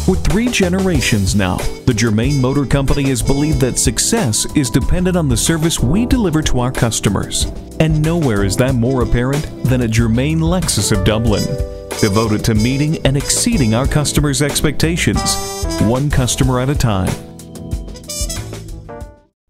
For 3 generations now, the Germain Motor Company has believed that success is dependent on the service we deliver to our customers. And nowhere is that more apparent than at Germain Lexus of Dublin. Devoted to meeting and exceeding our customers' expectations, one customer at a time.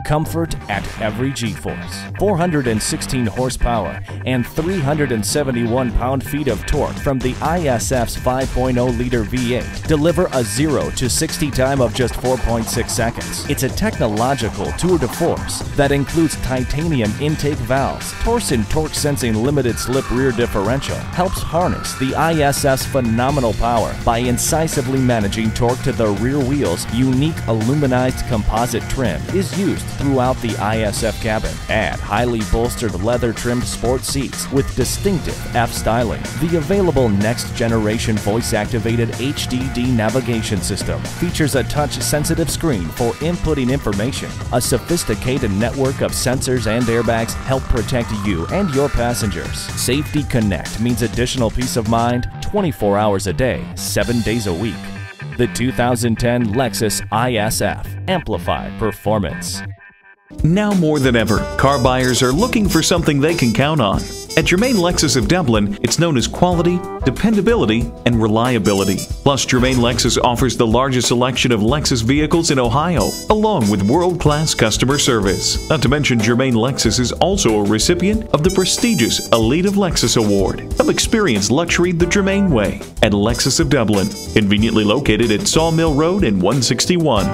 Comfort at every G-force, 416 horsepower and 371 pound-feet of torque from the ISF's 5.0-liter V8 deliver a 0 to 60 time of just 4.6 seconds. It's a technological tour de force that includes titanium intake valves, Torsen torque sensing limited slip rear differential, helps harness the ISF's phenomenal power by incisively managing torque to the rear wheel's unique aluminized composite trim is used throughout the ISF cabin. Add highly bolstered leather-trimmed sport seats with distinctive F styling. The available next-generation voice-activated HDD navigation system features a touch-sensitive screen for inputting information. A sophisticated network of sensors and airbags help protect you and your passengers. Safety Connect means additional peace of mind 24 hours a day, 7 days a week. The 2010 Lexus ISF. Amplify performance. Now more than ever, car buyers are looking for something they can count on. At Germain Lexus of Dublin, it's known as quality, dependability, and reliability. Plus, Germain Lexus offers the largest selection of Lexus vehicles in Ohio, along with world-class customer service. Not to mention, Germain Lexus is also a recipient of the prestigious Elite of Lexus Award. Come experience luxury the Germain way at Lexus of Dublin, conveniently located at Sawmill Road and 161.